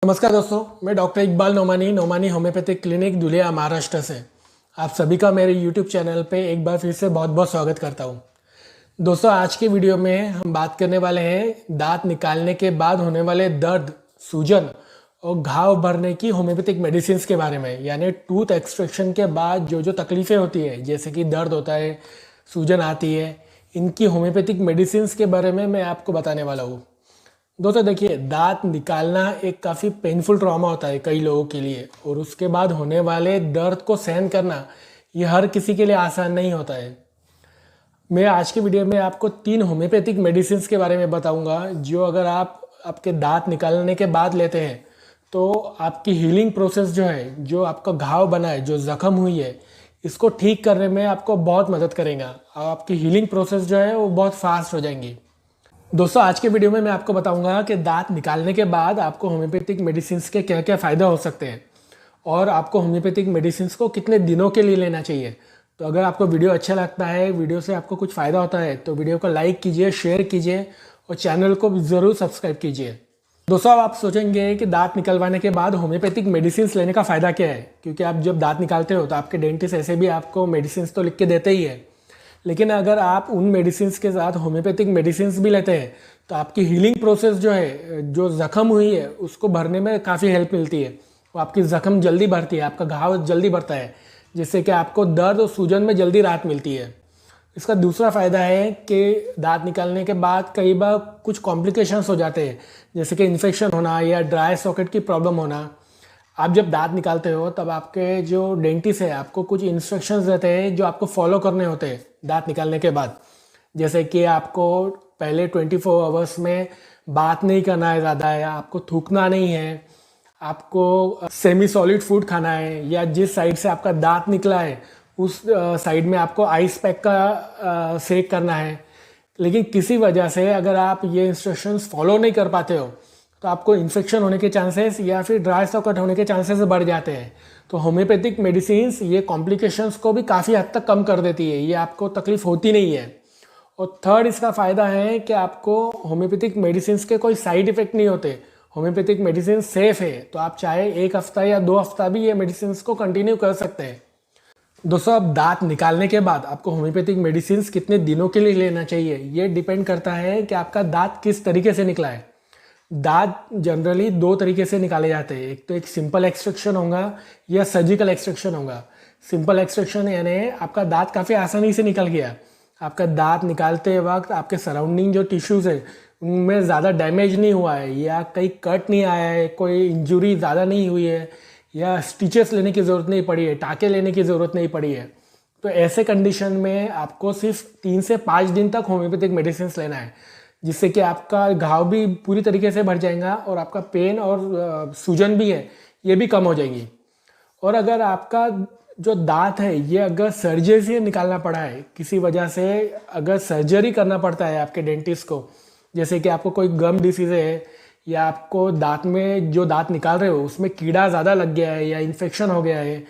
नमस्कार दोस्तों, मैं doctor Iqbal Nomani homoeopathic clinic Dhulia Maharashtra से आप सभी का मेरे यूट्यूब चैनल पे एक बार फिर से बहुत बहुत स्वागत करता हूँ। दोस्तों, आज के वीडियो में हम बात करने वाले हैं दांत निकालने के बाद होने वाले दर्द, सूजन और घाव भरने की होम्योपैथिक मेडिसिन के बारे में। यानी टूथ एक्सट्रैक्शन के बाद जो जो तकलीफ़ें होती है, जैसे कि दर्द होता है, सूजन आती है, इनकी होम्योपैथिक मेडिसिन के बारे में मैं आपको बताने वाला हूँ। दोस्तों देखिए, दांत निकालना एक काफ़ी पेनफुल ट्रॉमा होता है कई लोगों के लिए, और उसके बाद होने वाले दर्द को सहन करना ये हर किसी के लिए आसान नहीं होता है। मैं आज के वीडियो में आपको 3 होम्योपैथिक मेडिसिन के बारे में बताऊंगा, जो अगर आप आपके दांत निकालने के बाद लेते हैं तो आपकी हीलिंग प्रोसेस जो है, जो आपका घाव बना है, जो ज़ख्म हुई है, इसको ठीक करने में आपको बहुत मदद करेगा। आपकी हीलिंग प्रोसेस जो है वो बहुत फास्ट हो जाएंगी। दोस्तों, आज के वीडियो में मैं आपको बताऊंगा कि दांत निकालने के बाद आपको होम्योपैथिक मेडिसिन के क्या क्या फ़ायदा हो सकते हैं और आपको होम्योपैथिक मेडिसिन को कितने दिनों के लिए लेना चाहिए। तो अगर आपको वीडियो अच्छा लगता है, वीडियो से आपको कुछ फ़ायदा होता है, तो वीडियो को लाइक कीजिए, शेयर कीजिए और चैनल को ज़रूर सब्सक्राइब कीजिए। दोस्तों, अब आप सोचेंगे कि दांत निकलवाने के बाद होम्योपैथिक मेडिसिन लेने का फ़ायदा क्या है, क्योंकि आप जब दांत निकालते हो तो आपके डेंटिस्ट ऐसे भी आपको मेडिसिन तो लिख के देते ही है, लेकिन अगर आप उन मेडिसिन के साथ होम्योपैथिक मेडिसिन भी लेते हैं तो आपकी हीलिंग प्रोसेस जो है, जो ज़ख्म हुई है, उसको भरने में काफ़ी हेल्प मिलती है। वो आपकी ज़ख्म जल्दी भरती है, आपका घाव जल्दी भरता है, जिससे कि आपको दर्द और सूजन में जल्दी राहत मिलती है। इसका दूसरा फ़ायदा है कि दांत निकालने के बाद कई बार कुछ कॉम्प्लिकेशंस हो जाते हैं, जैसे कि इन्फेक्शन होना या ड्राई सॉकेट की प्रॉब्लम होना। आप जब दांत निकालते हो तब आपके जो डेंटिस्ट है आपको कुछ इंस्ट्रक्शंस देते हैं जो आपको फॉलो करने होते हैं दांत निकालने के बाद। जैसे कि आपको पहले 24 आवर्स में बात नहीं करना है ज़्यादा, या आपको थूकना नहीं है, आपको सेमी सॉलिड फूड खाना है, या जिस साइड से आपका दांत निकला है उस साइड में आपको आइस पैक का सेक करना है। लेकिन किसी वजह से अगर आप ये इंस्ट्रक्शंस फॉलो नहीं कर पाते हो तो आपको इन्फेक्शन होने के चांसेस या फिर ड्राई सॉकेट होने के चांसेस बढ़ जाते हैं। तो होम्योपैथिक मेडिसिन ये कॉम्प्लिकेशंस को भी काफ़ी हद तक कम कर देती है, ये आपको तकलीफ होती नहीं है। और थर्ड इसका फ़ायदा है कि आपको होम्योपैथिक मेडिसिन के कोई साइड इफ़ेक्ट नहीं होते। होम्योपैथिक मेडिसिन सेफ़ है, तो आप चाहे 1 हफ्ता या 2 हफ्ता भी ये मेडिसिन को कंटिन्यू कर सकते हैं। दोस्तों, अब दांत निकालने के बाद आपको होम्योपैथिक मेडिसिन कितने दिनों के लिए लेना चाहिए, ये डिपेंड करता है कि आपका दांत किस तरीके से निकला है। दांत जनरली 2 तरीके से निकाले जाते हैं, एक तो एक सिंपल एक्सट्रैक्शन होगा या सर्जिकल एक्सट्रैक्शन होगा। सिंपल एक्सट्रैक्शन यानी आपका दांत काफ़ी आसानी से निकल गया, आपका दांत निकालते वक्त आपके सराउंडिंग जो टिश्यूज़ है उनमें ज़्यादा डैमेज नहीं हुआ है, या कहीं कट नहीं आया है, कोई इंजुरी ज़्यादा नहीं हुई है, या स्टिचेस लेने की ज़रूरत नहीं पड़ी है, टाँके लेने की ज़रूरत नहीं पड़ी है। तो ऐसे कंडीशन में आपको सिर्फ 3 से 5 दिन तक होम्योपैथिक मेडिसिन लेना है, जिससे कि आपका घाव भी पूरी तरीके से भर जाएगा और आपका पेन और सूजन भी है ये भी कम हो जाएगी। और अगर आपका जो दांत है ये अगर सर्जरी से निकालना पड़ा है, किसी वजह से अगर सर्जरी करना पड़ता है आपके डेंटिस्ट को, जैसे कि आपको कोई गम डिसीज़ है, या आपको दांत में जो दांत निकाल रहे हो उसमें कीड़ा ज़्यादा लग गया है या इन्फेक्शन हो गया है,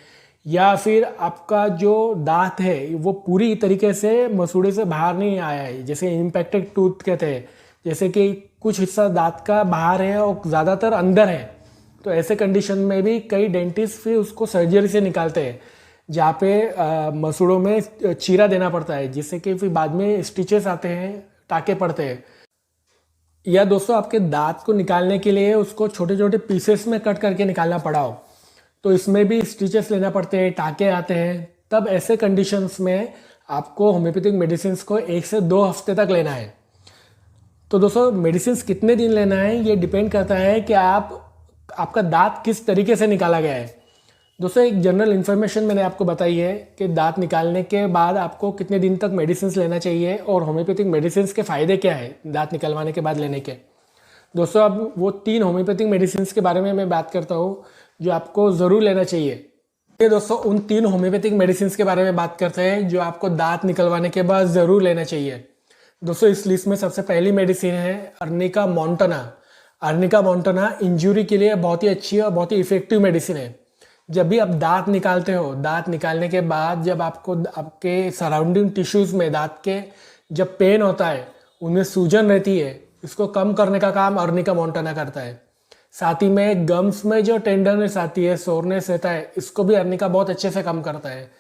या फिर आपका जो दांत है वो पूरी तरीके से मसूड़े से बाहर नहीं आया है, जैसे इम्पैक्टेड टूथ कहते हैं, जैसे कि कुछ हिस्सा दांत का बाहर है और ज़्यादातर अंदर है, तो ऐसे कंडीशन में भी कई डेंटिस्ट फिर उसको सर्जरी से निकालते हैं, जहाँ पे मसूड़ों में चीरा देना पड़ता है, जिससे कि फिर बाद में स्टिचेस आते हैं, टाँके पड़ते हैं। या दोस्तों, आपके दांत को निकालने के लिए उसको छोटे छोटे पीसेस में कट करके निकालना पड़ा हो, तो इसमें भी स्टिचेस लेना पड़ते हैं, टाँके आते हैं। तब ऐसे कंडीशंस में आपको होम्योपैथिक मेडिसिन को 1 से 2 हफ्ते तक लेना है। तो दोस्तों, मेडिसिन कितने दिन लेना है ये डिपेंड करता है कि आपका दांत किस तरीके से निकाला गया है। दोस्तों, एक जनरल इन्फॉर्मेशन मैंने आपको बताई है कि दांत निकालने के बाद आपको कितने दिन तक मेडिसिन लेना चाहिए और होम्योपैथिक मेडिसिन के फ़ायदे क्या है दांत निकलवाने के बाद लेने के। दोस्तों, अब वो 3 होम्योपैथिक मेडिसिन के बारे में मैं बात करता हूँ जो आपको ज़रूर लेना चाहिए। ये दोस्तों, उन 3 होम्योपैथिक मेडिसिन के बारे में बात करते हैं जो आपको दांत निकलवाने के बाद ज़रूर लेना चाहिए। दोस्तों, इस लिस्ट में सबसे पहली मेडिसिन है arnica montana. Arnica montana injury के लिए बहुत ही अच्छी और बहुत ही इफेक्टिव मेडिसिन है। जब भी आप दांत निकालते हो, दांत निकालने के बाद जब आपको आपके सराउंडिंग टिश्यूज़ में दांत के जब पेन होता है, उनमें सूजन रहती है, इसको कम करने का काम अर्निका मोंटाना करता है। साथ ही में गम्स में जो टेंडरनेस आती है, सोरनेस रहता है, इसको भी अर्निका बहुत अच्छे से कम करता है।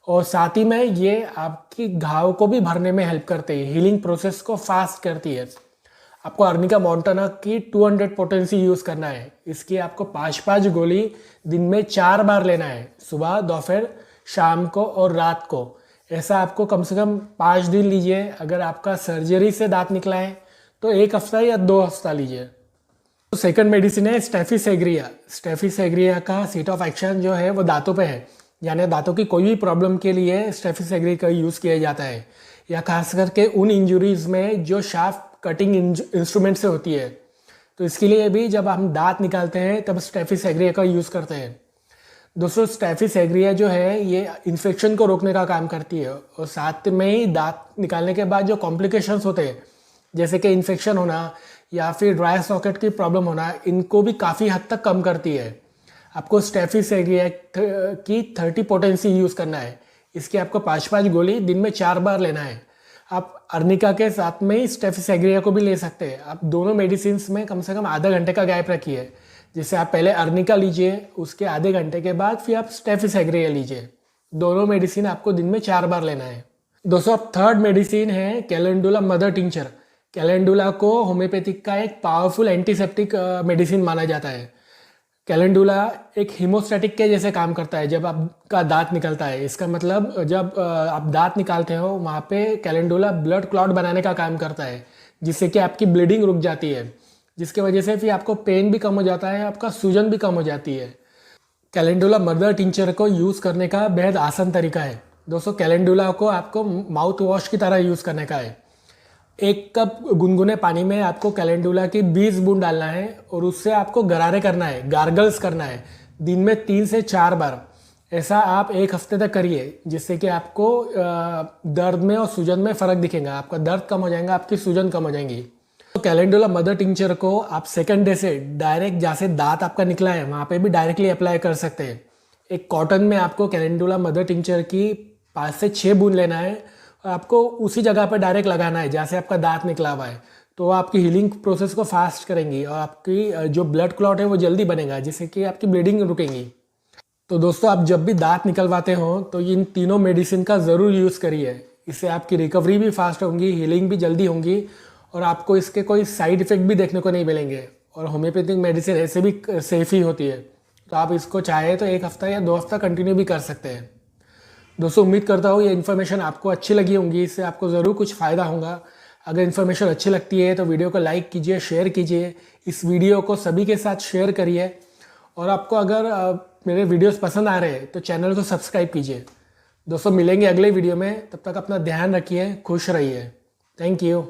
और साथ ही में ये आपकी घाव को भी भरने में हेल्प करते हैं, हीलिंग प्रोसेस को फास्ट करती है। आपको अर्निका मोंटाना की 200 पोटेंसी यूज़ करना है। इसकी आपको 5-5 गोली दिन में 4 बार लेना है, सुबह, दोपहर, शाम को और रात को। ऐसा आपको कम से कम 5 दिन लीजिए। अगर आपका सर्जरी से दांत निकला है तो 1 हफ्ता या 2 हफ्ता लीजिए। तो सेकंड मेडिसिन है स्टेफिस एग्रिया। स्टेफिस एग्रिया का सीट ऑफ एक्शन जो है वो दांतों पे है, यानी दांतों की कोई भी प्रॉब्लम के लिए स्टेफिस एग्रिया का यूज़ किया जाता है, या खास करके उन इंजुरीज में जो शार्प कटिंग इंस्ट्रूमेंट से होती है। तो इसके लिए भी जब हम दांत निकालते हैं तब स्टेफिस एग्रिया का यूज़ करते हैं। दोस्तों, स्टेफिस एग्रिया जो है ये इन्फेक्शन को रोकने का काम करती है, और साथ में ही दांत निकालने के बाद जो कॉम्प्लिकेशंस होते हैं, जैसे कि इन्फेक्शन होना या फिर ड्राई सॉकेट की प्रॉब्लम होना, इनको भी काफ़ी हद तक कम करती है। आपको स्टेफिस एग्रिया की 30 पोटेंसी यूज़ करना है। इसकी आपको 5-5 गोली दिन में 4 बार लेना है। आप अर्निका के साथ में ही स्टेफिस एग्रिया को भी ले सकते हैं। आप दोनों मेडिसिन में कम से कम आधा घंटे का गैप रखिए। जैसे आप पहले अर्निका लीजिए, उसके आधे घंटे के बाद फिर आप स्टेफिस एग्रिया लीजिए। दोनों मेडिसिन आपको दिन में 4 बार लेना है। दोस्तों, अब थर्ड मेडिसिन है कैलेंडुला मदर टिंचर। कैलेंडुला को होम्योपैथिक का एक पावरफुल एंटीसेप्टिक मेडिसिन माना जाता है। कैलेंडुला एक हीमोस्टैटिक के जैसे काम करता है जब आपका दांत निकलता है। इसका मतलब जब आप दांत निकालते हो वहाँ पे कैलेंडुला ब्लड क्लॉट बनाने का काम करता है, जिससे कि आपकी ब्लीडिंग रुक जाती है, जिसकी वजह से फिर आपको पेन भी कम हो जाता है, आपका सूजन भी कम हो जाती है। कैलेंडुला मदर टिंचर को यूज़ करने का बेहद आसान तरीका है। दोस्तों, कैलेंडुला को आपको माउथ वॉश की तरह यूज़ करने का है। 1 कप गुनगुने पानी में आपको कैलेंडुला की 20 बूंद डालना है और उससे आपको गरारे करना है, गार्गल्स करना है, दिन में 3 से 4 बार। ऐसा आप 1 हफ्ते तक करिए, जिससे कि आपको दर्द में और सूजन में फ़र्क दिखेगा। आपका दर्द कम हो जाएगा, आपकी सूजन कम हो जाएंगी। तो कैलेंडुला मदर टिंचर को आप सेकंड डे से डायरेक्ट जहाँ से दांत आपका निकला है वहाँ पे भी डायरेक्टली अप्लाई कर सकते हैं। एक कॉटन में आपको कैलेंडुला मदर टिंचर की 5 से 6 बूंद लेना है और आपको उसी जगह पर डायरेक्ट लगाना है जहाँ से आपका दांत निकला हुआ है। तो आपकी हीलिंग प्रोसेस को फास्ट करेंगी और आपकी जो ब्लड क्लॉट है वो जल्दी बनेगा, जिससे कि आपकी ब्लीडिंग रुकेंगी। तो दोस्तों, आप जब भी दांत निकलवाते हो तो इन तीनों मेडिसिन का ज़रूर यूज़ करिए। इससे आपकी रिकवरी भी फास्ट होगी, हीलिंग भी जल्दी होंगी और आपको इसके कोई साइड इफ़ेक्ट भी देखने को नहीं मिलेंगे। और होम्योपैथिक मेडिसिन ऐसे भी सेफ़ ही होती है, तो आप इसको चाहे तो 1 हफ्ता या 2 हफ्ता कंटिन्यू भी कर सकते हैं। दोस्तों, उम्मीद करता हूँ ये इन्फॉर्मेशन आपको अच्छी लगी होंगी, इससे आपको ज़रूर कुछ फ़ायदा होगा। अगर इन्फॉर्मेशन अच्छी लगती है तो वीडियो को लाइक कीजिए, शेयर कीजिए, इस वीडियो को सभी के साथ शेयर करिए। और आपको अगर मेरे वीडियोस पसंद आ रहे हैं तो चैनल को सब्सक्राइब कीजिए। दोस्तों, मिलेंगे अगले वीडियो में, तब तक अपना ध्यान रखिए, खुश रहिए। Thank you.